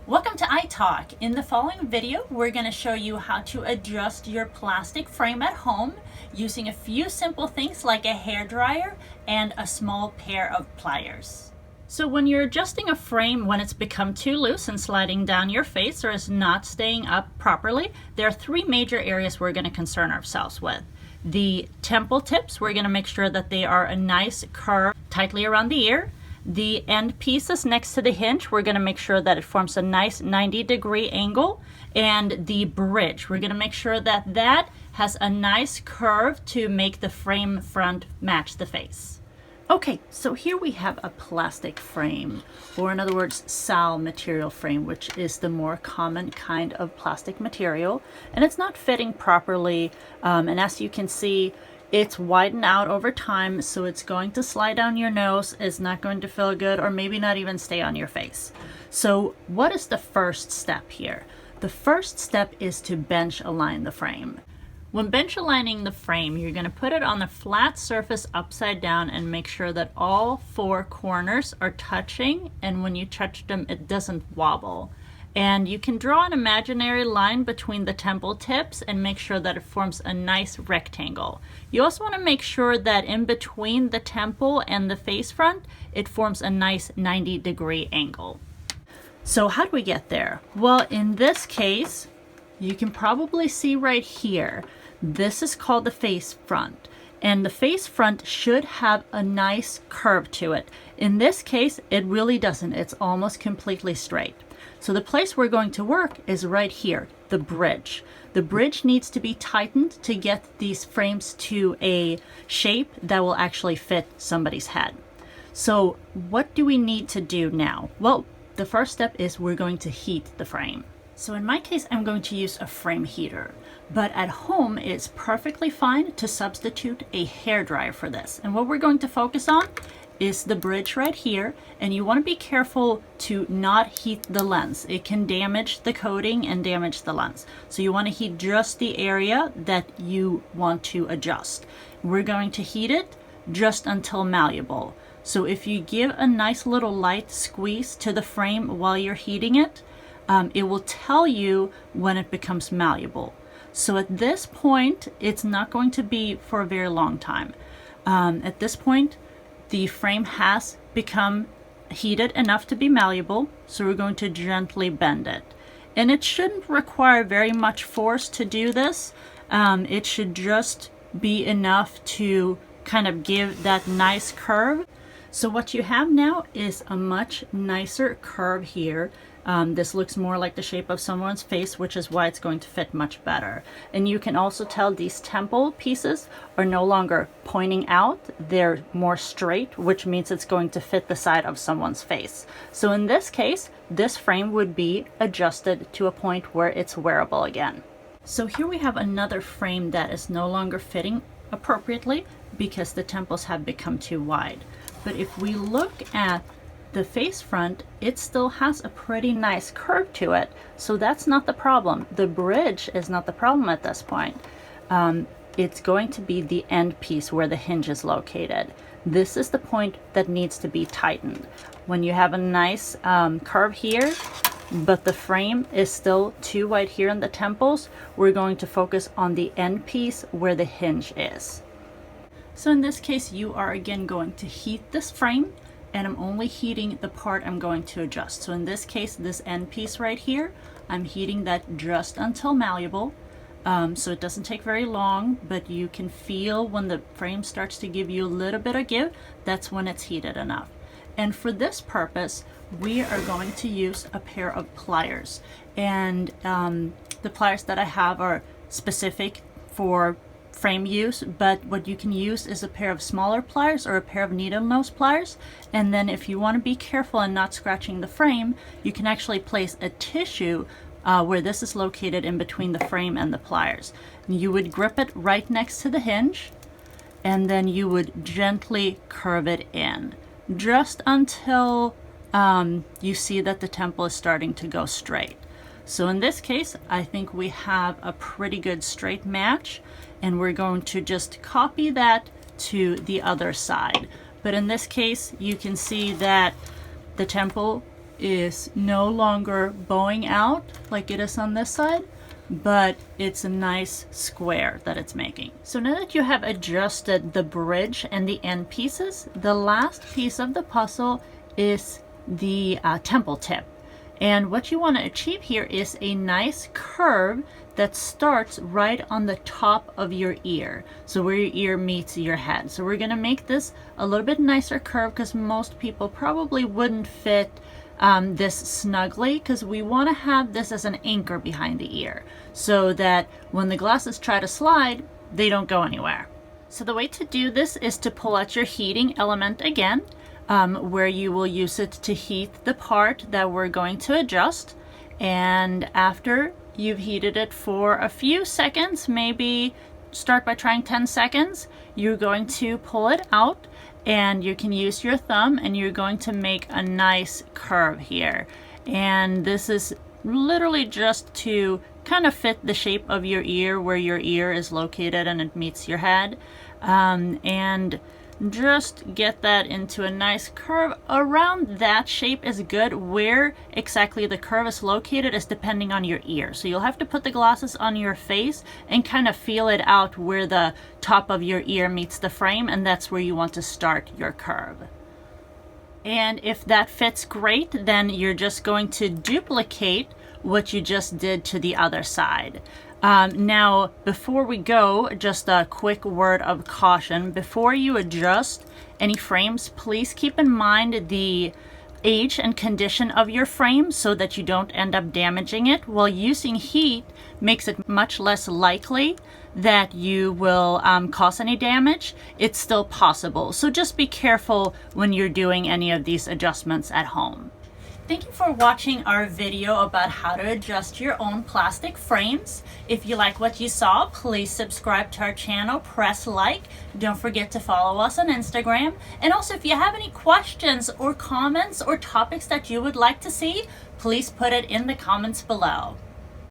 Welcome to iTalk. In the following video, we're going to show you how to adjust your plastic frame at home using a few simple things like a hairdryer and a small pair of pliers. So when you're adjusting a frame when it's become too loose and sliding down your face or is not staying up properly, there are three major areas we're going to concern ourselves with. The temple tips, we're going to make sure that they are a nice curve tightly around the ear. The end pieces next to the hinge, we're going to make sure that it forms a nice 90-degree angle. And the bridge, we're going to make sure that that has a nice curve to make the frame front match the face. Okay, so here we have a plastic frame, or in other words, SAL material frame, which is the more common kind of plastic material. And it's not fitting properly, and as you can see, it's widened out over time, so it's going to slide down your nose, it's not going to feel good, or maybe not even stay on your face. So what is the first step here? The first step is to bench align the frame. When bench aligning the frame, you're going to put it on a flat surface upside down and make sure that all four corners are touching, and when you touch them, it doesn't wobble. And you can draw an imaginary line between the temple tips and make sure that it forms a nice rectangle. You also want to make sure that in between the temple and the face front, it forms a nice 90-degree angle. So how do we get there? Well, in this case, you can probably see right here, this is called the face front. And the face front should have a nice curve to it. In this case, it really doesn't. It's almost completely straight. So the place we're going to work is right here, the bridge. The bridge needs to be tightened to get these frames to a shape that will actually fit somebody's head. So what do we need to do now? Well, the first step is we're going to heat the frame. So in my case, I'm going to use a frame heater, but at home it's perfectly fine to substitute a hairdryer for this. And what we're going to focus on is the bridge right here, and you want to be careful to not heat the lens. It can damage the coating and damage the lens. So you want to heat just the area that you want to adjust. We're going to heat it just until malleable. So if you give a nice little light squeeze to the frame while you're heating it, it will tell you when it becomes malleable. So at this point, it's not going to be for a very long time. At this point, the frame has become heated enough to be malleable, so we're going to gently bend it. And it shouldn't require very much force to do this. It should just be enough to kind of give that nice curve. So what you have now is a much nicer curve here. This looks more like the shape of someone's face, which is why it's going to fit much better. And you can also tell these temple pieces are no longer pointing out, they're more straight, which means it's going to fit the side of someone's face. So in this case, this frame would be adjusted to a point where it's wearable again. So here we have another frame that is no longer fitting appropriately because the temples have become too wide. But if we look at the face front, it still has a pretty nice curve to it, so that's not the problem. The bridge is not the problem at this point. It's going to be the end piece where the hinge is located. This is the point that needs to be tightened. When you have a nice curve here, but the frame is still too wide here in the temples, we're going to focus on the end piece where the hinge is. So in this case, you are again going to heat this frame, and I'm only heating the part I'm going to adjust. So in this case, this end piece right here, I'm heating that just until malleable. So it doesn't take very long, but you can feel when the frame starts to give you a little bit of give, that's when it's heated enough. And for this purpose, we are going to use a pair of pliers. And the pliers that I have are specific for frame use, but what you can use is a pair of smaller pliers or a pair of needle nose pliers. And then if you want to be careful and not scratching the frame, you can actually place a tissue where this is located in between the frame and the pliers. And you would grip it right next to the hinge, and then you would gently curve it in just until you see that the temple is starting to go straight. So in this case, I think we have a pretty good straight match, and we're going to just copy that to the other side. But in this case, you can see that the temple is no longer bowing out like it is on this side, but it's a nice square that it's making. So now that you have adjusted the bridge and the end pieces, the last piece of the puzzle is the temple tip. And what you want to achieve here is a nice curve that starts right on the top of your ear, so where your ear meets your head. So we're going to make this a little bit nicer curve because most people probably wouldn't fit this snugly, because we want to have this as an anchor behind the ear so that when the glasses try to slide, they don't go anywhere. So the way to do this is to pull out your heating element again, where you will use it to heat the part that we're going to adjust. And after you've heated it for a few seconds, maybe start by trying 10 seconds, you're going to pull it out, and you can use your thumb and you're going to make a nice curve here. And this is literally just to kind of fit the shape of your ear where your ear is located and it meets your head. And just get that into a nice curve. Around that shape is good. Where exactly the curve is located is depending on your ear. So you'll have to put the glasses on your face and kind of feel it out where the top of your ear meets the frame, and that's where you want to start your curve. And if that fits great, then you're just going to duplicate what you just did to the other side. Now, before we go, just a quick word of caution. Before you adjust any frames, please keep in mind the age and condition of your frame so that you don't end up damaging it. While using heat makes it much less likely that you will cause any damage, it's still possible. So just be careful when you're doing any of these adjustments at home. Thank you for watching our video about how to adjust your own plastic frames. If you like what you saw, please subscribe to our channel, press like. Don't forget to follow us on Instagram. And also, if you have any questions or comments or topics that you would like to see, please put it in the comments below.